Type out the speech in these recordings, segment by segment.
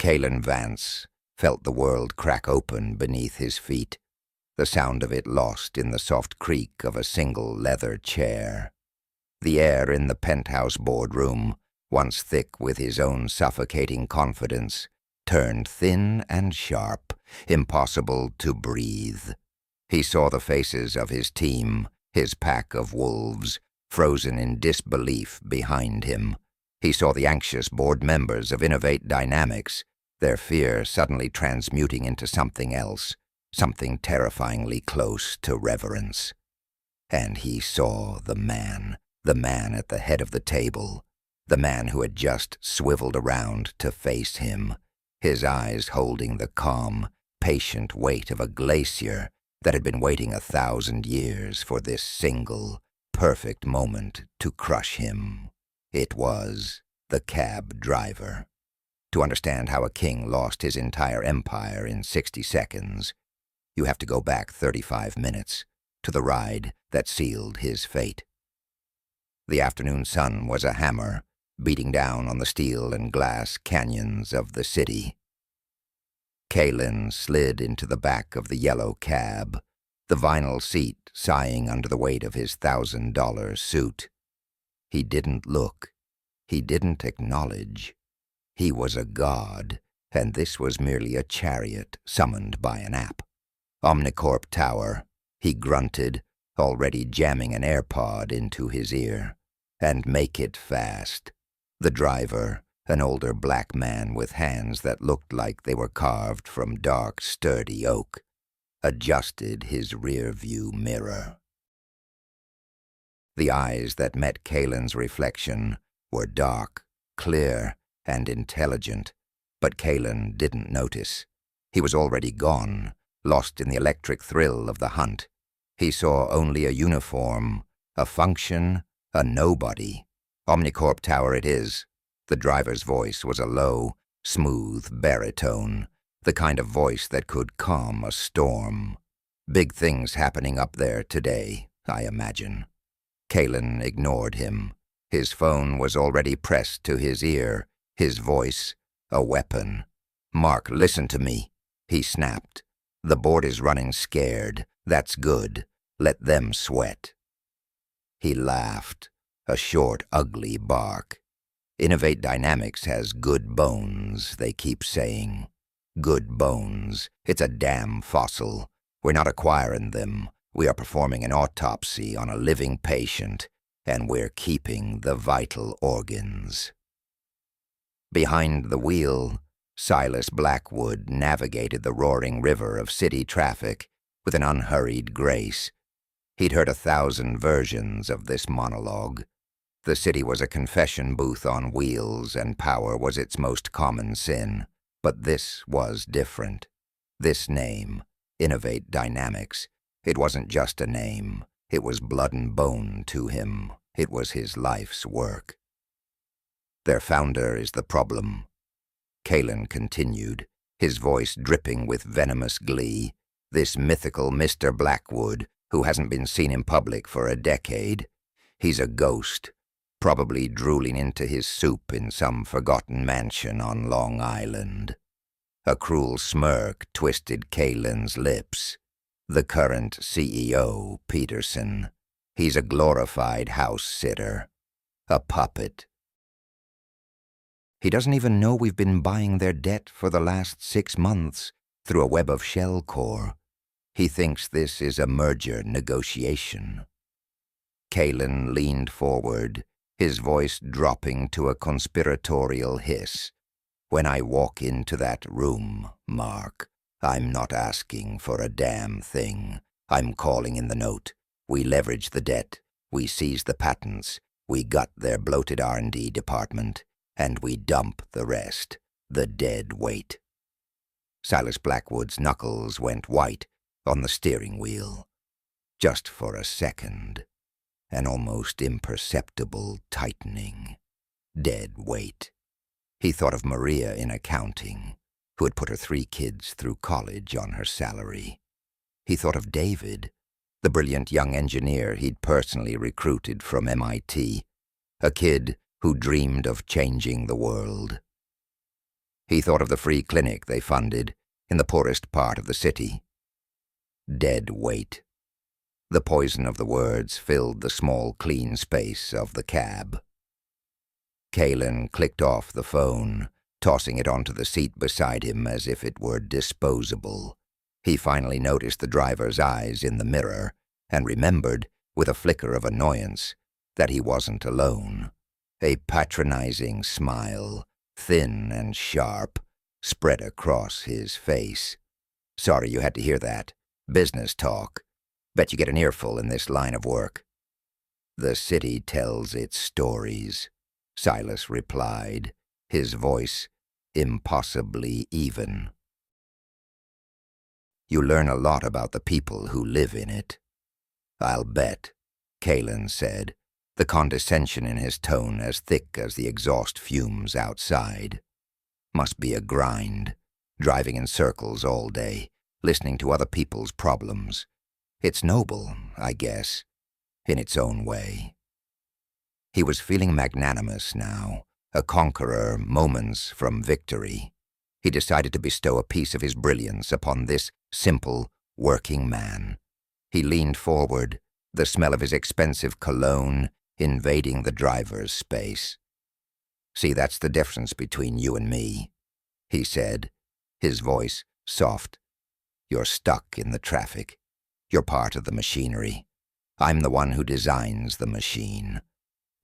Kalen Vance felt the world crack open beneath his feet, the sound of it lost in the soft creak of a single leather chair. The air in the penthouse boardroom, once thick with his own suffocating confidence, turned thin and sharp, impossible to breathe. He saw the faces of his team, his pack of wolves, frozen in disbelief behind him. He saw the anxious board members of Innovate Dynamics, their fear suddenly transmuting into something else, something terrifyingly close to reverence. And he saw the man at the head of the table, the man who had just swiveled around to face him, his eyes holding the calm, patient weight of a glacier that had been waiting 1,000 years for this single, perfect moment to crush him. It was the cab driver. To understand how a king lost his entire empire in 60 seconds, you have to go back 35 minutes to the ride that sealed his fate. The afternoon sun was a hammer, beating down on the steel and glass canyons of the city. Kalen slid into the back of the yellow cab, the vinyl seat sighing under the weight of his $1,000 suit. He didn't look. He didn't acknowledge. He was a god, and this was merely a chariot summoned by an app. Omnicorp Tower, he grunted, already jamming an AirPod into his ear. And make it fast. The driver, an older black man with hands that looked like they were carved from dark, sturdy oak, adjusted his rear-view mirror. The eyes that met Kalen's reflection were dark, clear, and intelligent, but Kalen didn't notice. He was already gone, lost in the electric thrill of the hunt. He saw only a uniform, a function, a nobody. Omnicorp Tower it is. The driver's voice was a low, smooth baritone, the kind of voice that could calm a storm. Big things happening up there today, I imagine. Kalen ignored him. His phone was already pressed to his ear, his voice a weapon. "Mark, listen to me," he snapped. "The board is running scared. That's good. Let them sweat." He laughed, a short, ugly bark. Innovate Dynamics has good bones, they keep saying. Good bones. It's a damn fossil. We're not acquiring them. We are performing an autopsy on a living patient, and we're keeping the vital organs. Behind the wheel, Silas Blackwood navigated the roaring river of city traffic with an unhurried grace. He'd heard 1,000 versions of this monologue. The city was a confession booth on wheels, and power was its most common sin. But this was different. This name, Innovate Dynamics, it wasn't just a name. It was blood and bone to him. It was his life's work. "Their founder is the problem," Kalen continued, his voice dripping with venomous glee. "This mythical Mr. Blackwood, who hasn't been seen in public for a decade. He's a ghost, probably drooling into his soup in some forgotten mansion on Long Island." A cruel smirk twisted Kalen's lips. "The current CEO, Peterson. He's a glorified house-sitter. A puppet. He doesn't even know we've been buying their debt for the last 6 months through a web of shell core. He thinks this is a merger negotiation." Kalen leaned forward, his voice dropping to a conspiratorial hiss. "When I walk into that room, Mark, I'm not asking for a damn thing. I'm calling in the note. We leverage the debt. We seize the patents. We gut their bloated R&D department. And we dump the rest. The dead weight." Silas Blackwood's knuckles went white on the steering wheel. Just for a second. An almost imperceptible tightening. Dead weight. He thought of Maria in accounting, who had put her 3 kids through college on her salary. He thought of David, the brilliant young engineer he'd personally recruited from MIT, a kid who dreamed of changing the world. He thought of the free clinic they funded in the poorest part of the city. Dead weight. The poison of the words filled the small, clean space of the cab. Caelan clicked off the phone, tossing it onto the seat beside him as if it were disposable. He finally noticed the driver's eyes in the mirror and remembered, with a flicker of annoyance, that he wasn't alone. A patronizing smile, thin and sharp, spread across his face. "Sorry you had to hear that. Business talk. Bet you get an earful in this line of work." "The city tells its stories," Silas replied, his voice impossibly even. "You learn a lot about the people who live in it." "I'll bet," Caelan said, the condescension in his tone as thick as the exhaust fumes outside. "Must be a grind, driving in circles all day, listening to other people's problems. It's noble, I guess, in its own way." He was feeling magnanimous now, a conqueror moments from victory. He decided to bestow a piece of his brilliance upon this simple, working man. He leaned forward, the smell of his expensive cologne invading the driver's space. "See, that's the difference between you and me," he said, his voice soft. "You're stuck in the traffic. You're part of the machinery. I'm the one who designs the machine.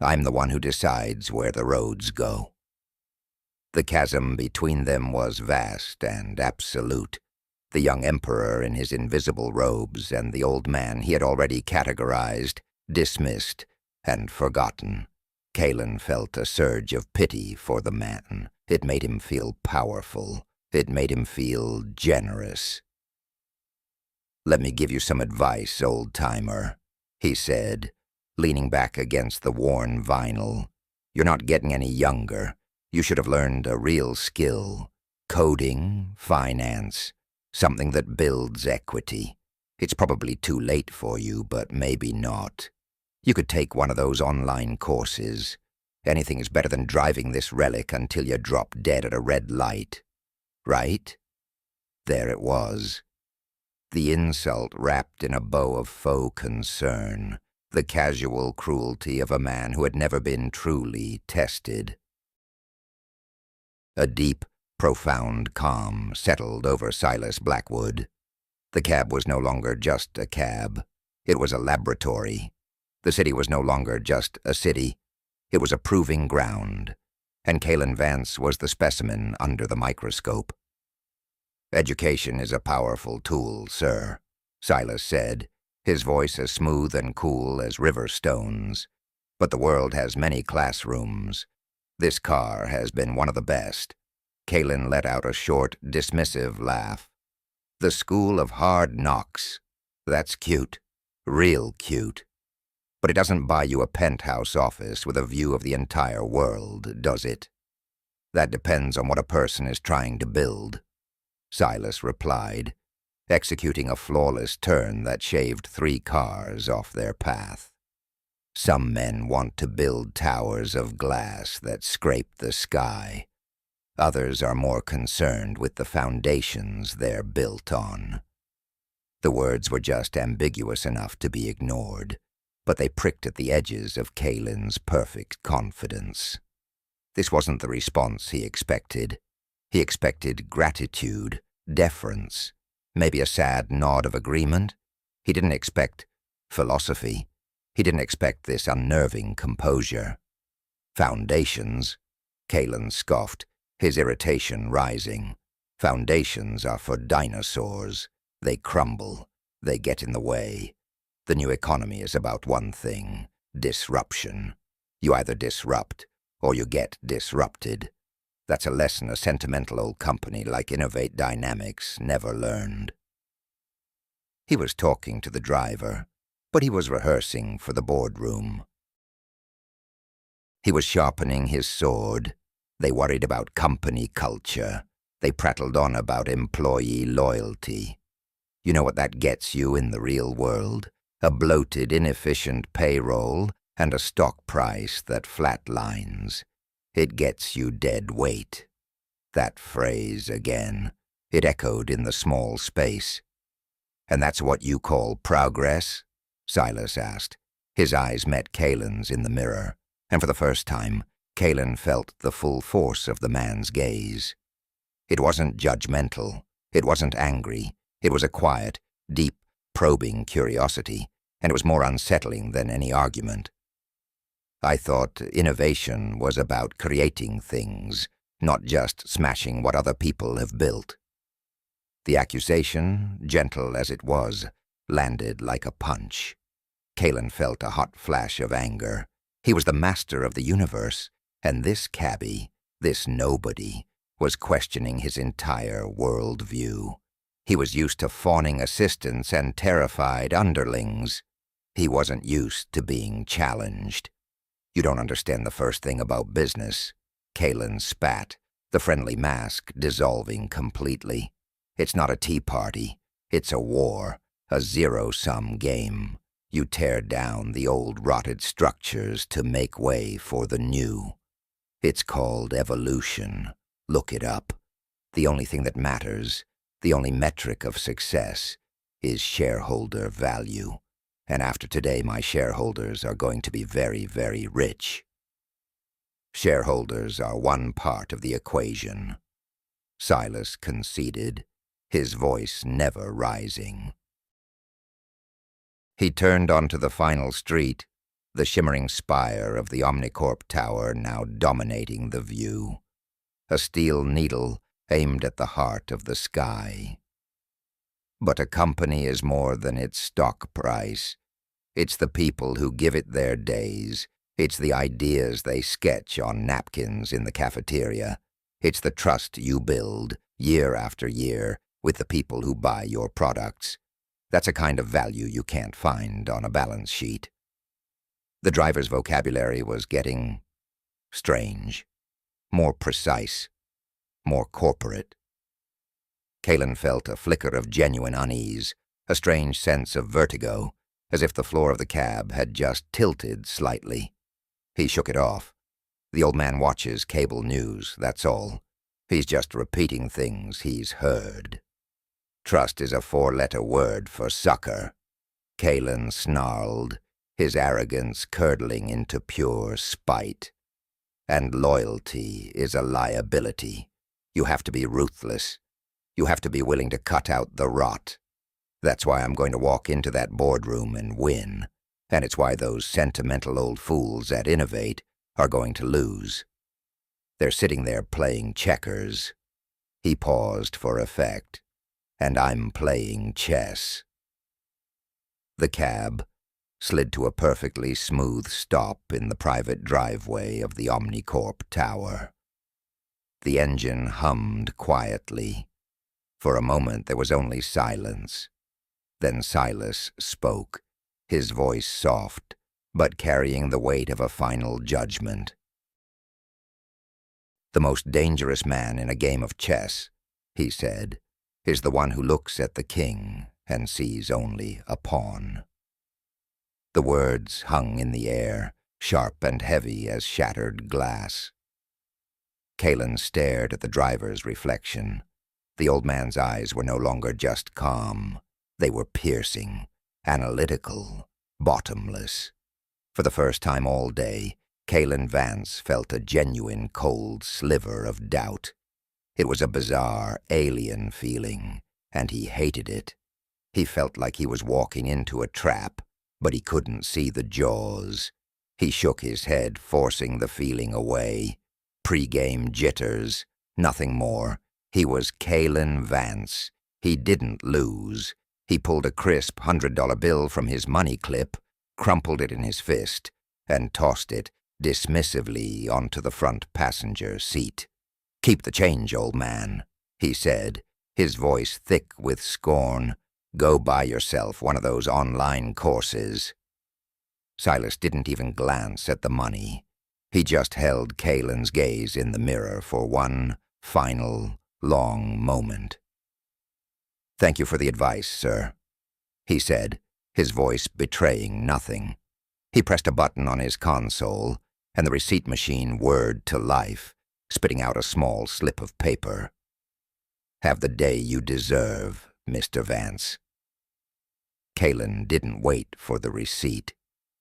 I'm the one who decides where the roads go." The chasm between them was vast and absolute. The young emperor in his invisible robes and the old man he had already categorized, dismissed, and forgotten. Caelan felt a surge of pity for the man. It made him feel powerful. It made him feel generous. "Let me give you some advice, old-timer," he said, leaning back against the worn vinyl. "You're not getting any younger. You should have learned a real skill. Coding, finance, something that builds equity. It's probably too late for you, but maybe not. You could take one of those online courses. Anything is better than driving this relic until you drop dead at a red light. Right?" There it was. The insult wrapped in a bow of faux concern, the casual cruelty of a man who had never been truly tested. A deep, profound calm settled over Silas Blackwood. The cab was no longer just a cab. It was a laboratory. The city was no longer just a city. It was a proving ground, and Caelan Vance was the specimen under the microscope. "Education is a powerful tool, sir," Silas said, his voice as smooth and cool as river stones. "But the world has many classrooms. This car has been one of the best." Caelan let out a short, dismissive laugh. "The school of hard knocks. That's cute. Real cute. But it doesn't buy you a penthouse office with a view of the entire world, does it? That depends on what a person is trying to build," Silas replied, executing a flawless turn that shaved 3 cars off their path. "Some men want to build towers of glass that scrape the sky. Others are more concerned with the foundations they're built on." The words were just ambiguous enough to be ignored, but they pricked at the edges of Caelan's perfect confidence. This wasn't the response he expected. He expected gratitude, deference, maybe a sad nod of agreement. He didn't expect philosophy. He didn't expect this unnerving composure. "Foundations," Caelan scoffed, his irritation rising. "Foundations are for dinosaurs. They crumble. They get in the way. The new economy is about one thing: disruption. You either disrupt or you get disrupted. That's a lesson a sentimental old company like Innovate Dynamics never learned." He was talking to the driver, but he was rehearsing for the boardroom. He was sharpening his sword. They worried about company culture. They prattled on about employee loyalty. You know what that gets you in the real world? A bloated, inefficient payroll and a stock price that flatlines. It gets you dead weight. That phrase again. It echoed in the small space. "And that's what you call progress?" Silas asked. His eyes met Caelan's in the mirror, and for the first time, Caelan felt the full force of the man's gaze. It wasn't judgmental. It wasn't angry. It was a quiet, deep, probing curiosity, and it was more unsettling than any argument. "I thought innovation was about creating things, not just smashing what other people have built." The accusation, gentle as it was, landed like a punch. Caelan felt a hot flash of anger. He was the master of the universe, and this Cabbie, this nobody, was questioning his entire world-view. He was used to fawning assistants and terrified underlings. He wasn't used to being challenged. "You don't understand the first thing about business." Caelan spat, the friendly mask dissolving completely. "It's not a tea party. It's a war, a zero-sum game. You tear down the old rotted structures to make way for the new. It's called evolution. Look it up. The only thing that matters, the only metric of success, is shareholder value. And after today, my shareholders are going to be very, very rich." "Shareholders are one part of the equation," Silas conceded, his voice never rising. He turned onto the final street, the shimmering spire of the Omnicorp Tower now dominating the view. A steel needle aimed at the heart of the sky. But a company is more than its stock price. It's the people who give it their days. It's the ideas they sketch on napkins in the cafeteria. It's the trust you build, year after year, with the people who buy your products. That's a kind of value you can't find on a balance sheet. The driver's vocabulary was getting strange, more precise, more corporate. Caelan felt a flicker of genuine unease, a strange sense of vertigo, as if the floor of the cab had just tilted slightly. He shook it off. The old man watches cable news, that's all. He's just repeating things he's heard. Trust is a four-letter word for sucker. Caelan snarled, his arrogance curdling into pure spite. And loyalty is a liability. You have to be ruthless. You have to be willing to cut out the rot. That's why I'm going to walk into that boardroom and win. And it's why those sentimental old fools at Innovate are going to lose. They're sitting there playing checkers. He paused for effect. And I'm playing chess. The cab slid to a perfectly smooth stop in the private driveway of the Omnicorp Tower. The engine hummed quietly. For a moment there was only silence. Then Silas spoke, his voice soft, but carrying the weight of a final judgment. "The most dangerous man in a game of chess," he said, "is the one who looks at the king and sees only a pawn." The words hung in the air, sharp and heavy as shattered glass. Caelan stared at the driver's reflection. The old man's eyes were no longer just calm. They were piercing, analytical, bottomless. For the first time all day, Caelan Vance felt a genuine cold sliver of doubt. It was a bizarre, alien feeling, and he hated it. He felt like he was walking into a trap, but he couldn't see the jaws. He shook his head, forcing the feeling away. Pre-game jitters, nothing more. He was Caelan Vance. He didn't lose. He pulled a crisp $100 bill from his money clip, crumpled it in his fist, and tossed it dismissively onto the front passenger seat. "Keep the change, old man," he said, his voice thick with scorn. "Go buy yourself one of those online courses." Silas didn't even glance at the money. He just held Caelan's gaze in the mirror for one final, long moment. "Thank you for the advice, sir," he said, his voice betraying nothing. He pressed a button on his console, and the receipt machine whirred to life, spitting out a small slip of paper. "Have the day you deserve, Mr. Vance." Kalen didn't wait for the receipt.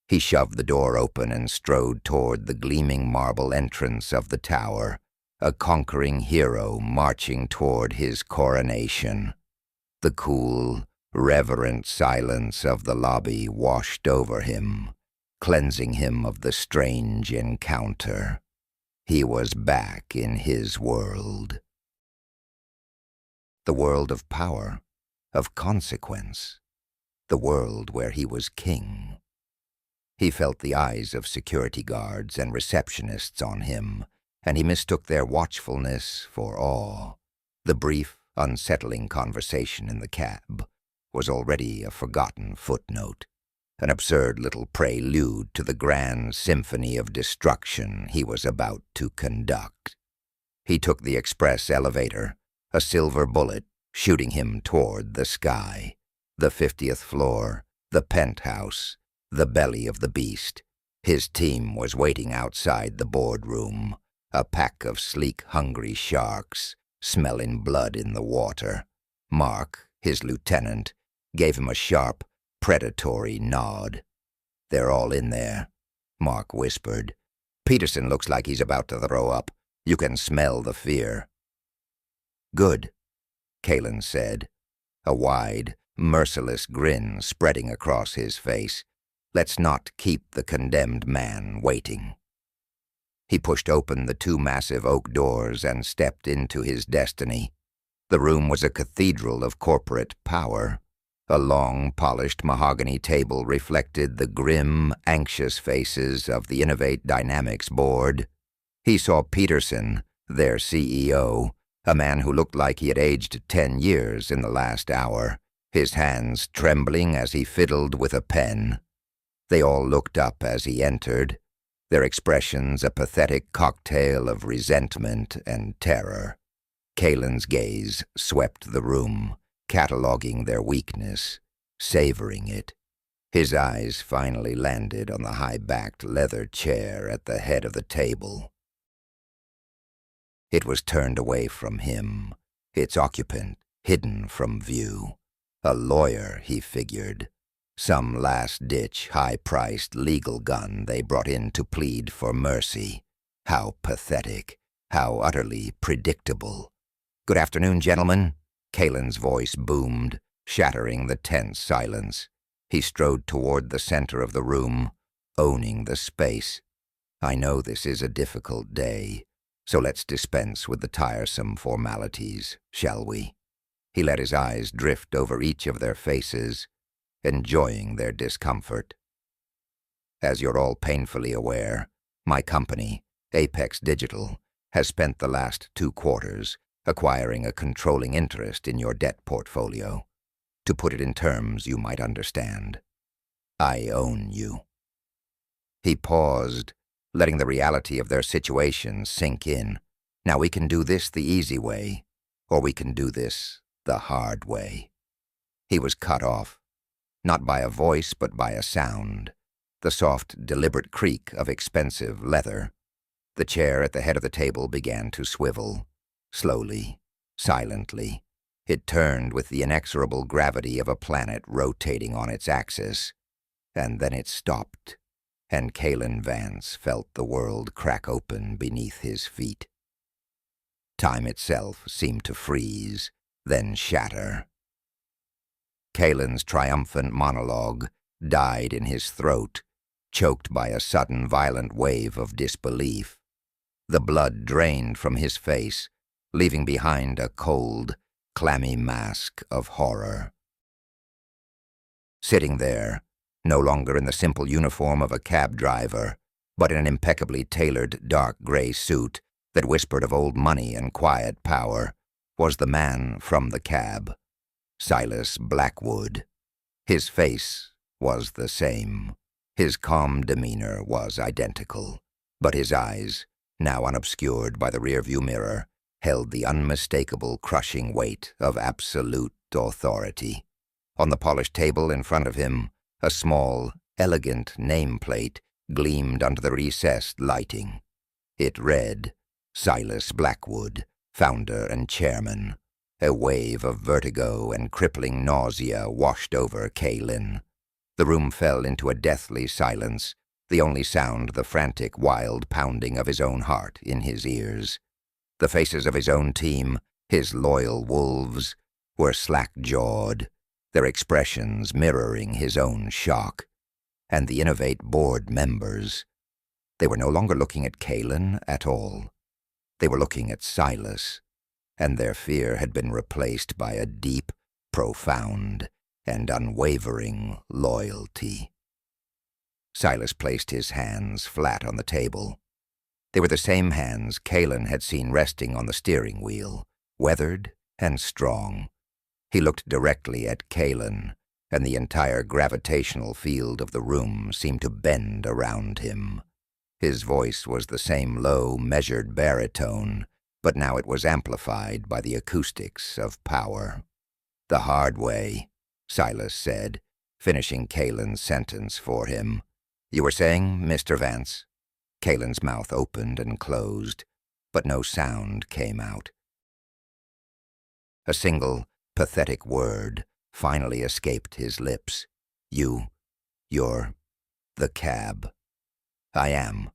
He shoved the door open and strode toward the gleaming marble entrance of the tower, a conquering hero marching toward his coronation. The cool, reverent silence of the lobby washed over him, cleansing him of the strange encounter. He was back in his world. The world of power, of consequence. The world where he was king. He felt the eyes of security guards and receptionists on him, and he mistook their watchfulness for awe. The brief, unsettling conversation in the cab was already a forgotten footnote, an absurd little prelude to the grand symphony of destruction he was about to conduct. He took the express elevator, a silver bullet shooting him toward the sky, the 50th floor, the penthouse, the belly of the beast. His team was waiting outside the boardroom, a pack of sleek, hungry sharks, smelling blood in the water. Mark, his lieutenant, gave him a sharp, predatory nod. "They're all in there," Mark whispered. "Peterson looks like he's about to throw up. You can smell the fear." "Good," Kalen said, a wide, merciless grin spreading across his face. "Let's not keep the condemned man waiting." He pushed open the 2 massive oak doors and stepped into his destiny. The room was a cathedral of corporate power. A long, polished mahogany table reflected the grim, anxious faces of the Innovate Dynamics board. He saw Peterson, their CEO, a man who looked like he had aged 10 years in the last hour, his hands trembling as he fiddled with a pen. They all looked up as he entered, their expressions a pathetic cocktail of resentment and terror. Kalen's gaze swept the room, cataloging their weakness, savoring it. His eyes finally landed on the high-backed leather chair at the head of the table. It was turned away from him, its occupant hidden from view. A lawyer, he figured. Some last-ditch, high-priced legal gun they brought in to plead for mercy. How pathetic, how utterly predictable. "Good afternoon, gentlemen," Kalen's voice boomed, shattering the tense silence. He strode toward the center of the room, owning the space. "I know this is a difficult day, so let's dispense with the tiresome formalities, shall we?" He let his eyes drift over each of their faces, enjoying their discomfort. "As you're all painfully aware, my company, Apex Digital, has spent the last 2 quarters acquiring a controlling interest in your debt portfolio. To put it in terms you might understand, I own you." He paused, letting the reality of their situation sink in. "Now we can do this the easy way, or we can do this the hard way." He was cut off, not by a voice but by a sound, the soft, deliberate creak of expensive leather. The chair at the head of the table began to swivel. Slowly, silently, it turned with the inexorable gravity of a planet rotating on its axis. And then it stopped, and Kalen Vance felt the world crack open beneath his feet. Time itself seemed to freeze, then shatter. Kalen's triumphant monologue died in his throat, choked by a sudden violent wave of disbelief. The blood drained from his face, leaving behind a cold, clammy mask of horror. Sitting there, no longer in the simple uniform of a cab driver, but in an impeccably tailored dark gray suit that whispered of old money and quiet power, was the man from the cab, Silas Blackwood. His face was the same. His calm demeanor was identical, but his eyes, now unobscured by the rearview mirror, held the unmistakable crushing weight of absolute authority. On the polished table in front of him, a small, elegant nameplate gleamed under the recessed lighting. It read, Silas Blackwood, founder and chairman. A wave of vertigo and crippling nausea washed over Caelan. The room fell into a deathly silence, the only sound the frantic, wild pounding of his own heart in his ears. The faces of his own team, his loyal wolves, were slack-jawed, their expressions mirroring his own shock. And the Innovate board members, they were no longer looking at Caelan at all. They were looking at Silas, and their fear had been replaced by a deep, profound, and unwavering loyalty. Silas placed his hands flat on the table. They were the same hands Caelan had seen resting on the steering wheel, weathered and strong. He looked directly at Caelan, and the entire gravitational field of the room seemed to bend around him. His voice was the same low, measured baritone, but now it was amplified by the acoustics of power. "The hard way," Silas said, finishing Caelan's sentence for him. "You were saying, Mr. Vance?" Caelan's mouth opened and closed, but no sound came out. A single, pathetic word finally escaped his lips. You're the cab." "I am,"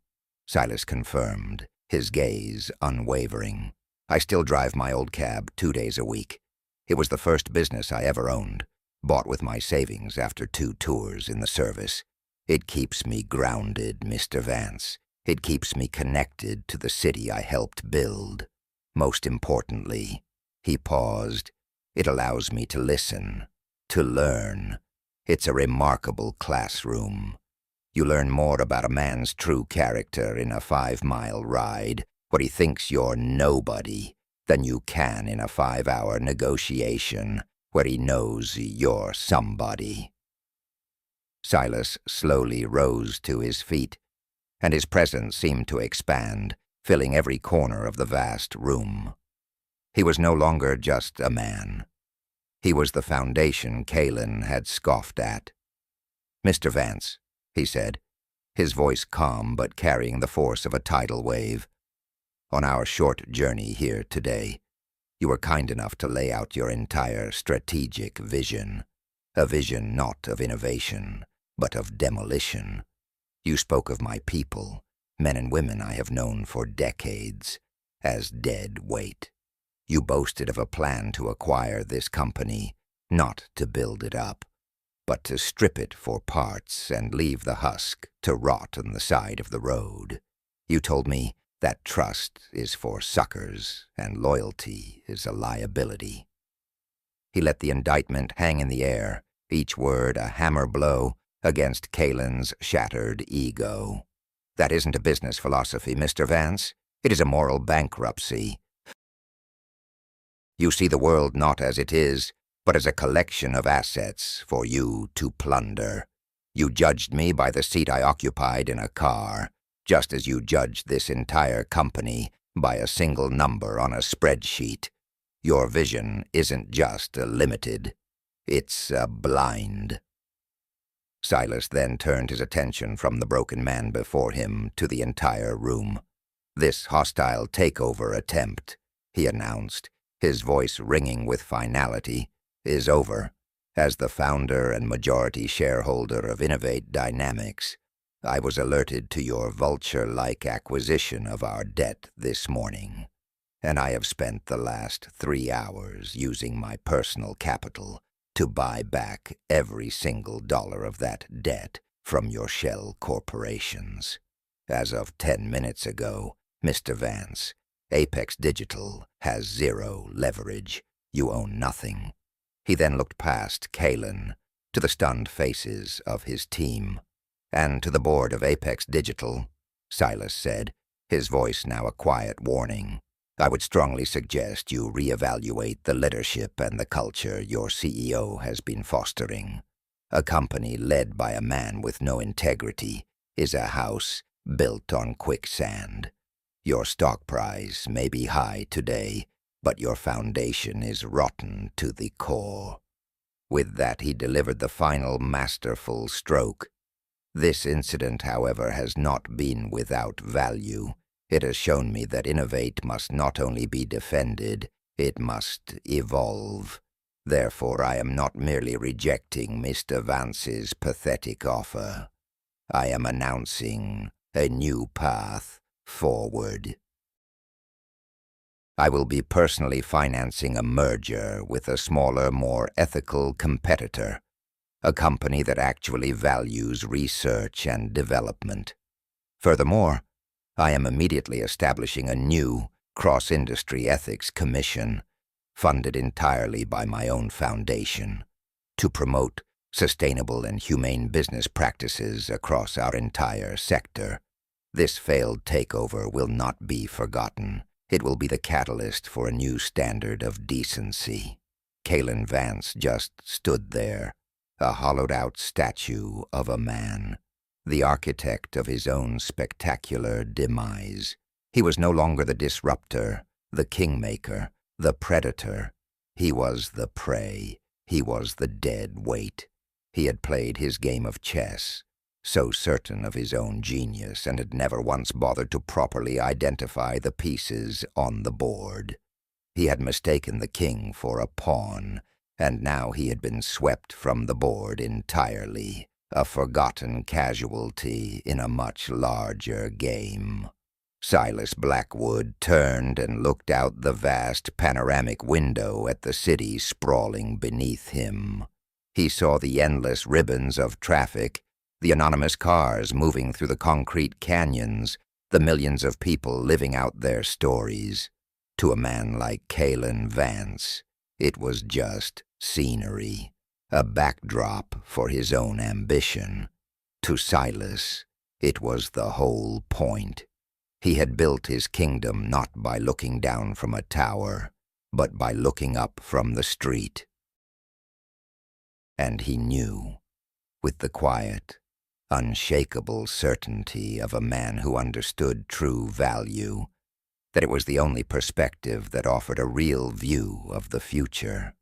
Silas confirmed, his gaze unwavering. "I still drive my old cab 2 days a week. It was the first business I ever owned, bought with my savings after 2 tours in the service. It keeps me grounded, Mr. Vance. It keeps me connected to the city I helped build. Most importantly," he paused, "it allows me to listen, to learn. It's a remarkable classroom. You learn more about a man's true character in a 5-mile ride, where he thinks you're nobody, than you can in a 5-hour negotiation, where he knows you're somebody." Silas slowly rose to his feet, and his presence seemed to expand, filling every corner of the vast room. He was no longer just a man. He was the foundation Caelan had scoffed at. "Mr. Vance," he said, his voice calm but carrying the force of a tidal wave, "on our short journey here today, you were kind enough to lay out your entire strategic vision, a vision not of innovation, but of demolition. You spoke of my people, men and women I have known for decades, as dead weight. You boasted of a plan to acquire this company, not to build it up, but to strip it for parts and leave the husk to rot on the side of the road. You told me that trust is for suckers and loyalty is a liability." He let the indictment hang in the air, each word a hammer blow against Caelan's shattered ego. "That isn't a business philosophy, Mr. Vance. It is a moral bankruptcy. You see the world not as it is, but as a collection of assets for you to plunder. You judged me by the seat I occupied in a car, just as you judged this entire company by a single number on a spreadsheet. Your vision isn't just a limited, it's a blind." Silas then turned his attention from the broken man before him to the entire room. "This hostile takeover attempt," he announced, his voice ringing with finality, "is over. As the founder and majority shareholder of Innovate Dynamics, I was alerted to your vulture-like acquisition of our debt this morning, and I have spent the last 3 hours using my personal capital to buy back every single dollar of that debt from your shell corporations. As of 10 minutes ago, Mr. Vance, Apex Digital has 0 leverage. You own nothing." He then looked past Caelan to the stunned faces of his team. "And to the board of Apex Digital," Silas said, his voice now a quiet warning, "I would strongly suggest you reevaluate the leadership and the culture your CEO has been fostering. A company led by a man with no integrity is a house built on quicksand. Your stock price may be high today, but your foundation is rotten to the core." With that he delivered the final masterful stroke. "This incident, however, has not been without value. It has shown me that innovate must not only be defended, it must evolve. Therefore, I am not merely rejecting Mr. Vance's pathetic offer. I am announcing a new path forward. I will be personally financing a merger with a smaller, more ethical competitor, a company that actually values research and development. Furthermore, I am immediately establishing a new cross-industry ethics commission, funded entirely by my own foundation, to promote sustainable and humane business practices across our entire sector. This failed takeover will not be forgotten. It will be the catalyst for a new standard of decency. Caelan Vance just stood there, a hollowed-out statue of a man, the architect of his own spectacular demise. He was no longer the disruptor, the kingmaker, the predator. He was the prey. He was the dead weight. He had played his game of chess, so certain of his own genius, and had never once bothered to properly identify the pieces on the board. He had mistaken the king for a pawn, and now he had been swept from the board entirely, a forgotten casualty in a much larger game. Silas Blackwood turned and looked out the vast panoramic window at the city sprawling beneath him. He saw the endless ribbons of traffic, the anonymous cars moving through the concrete canyons, the millions of people living out their stories. To a man like Caelan Vance, it was just scenery, a backdrop for his own ambition. To Silas, it was the whole point. He had built his kingdom not by looking down from a tower, but by looking up from the street. And he knew, with the quiet, unshakable certainty of a man who understood true value, that it was the only perspective that offered a real view of the future.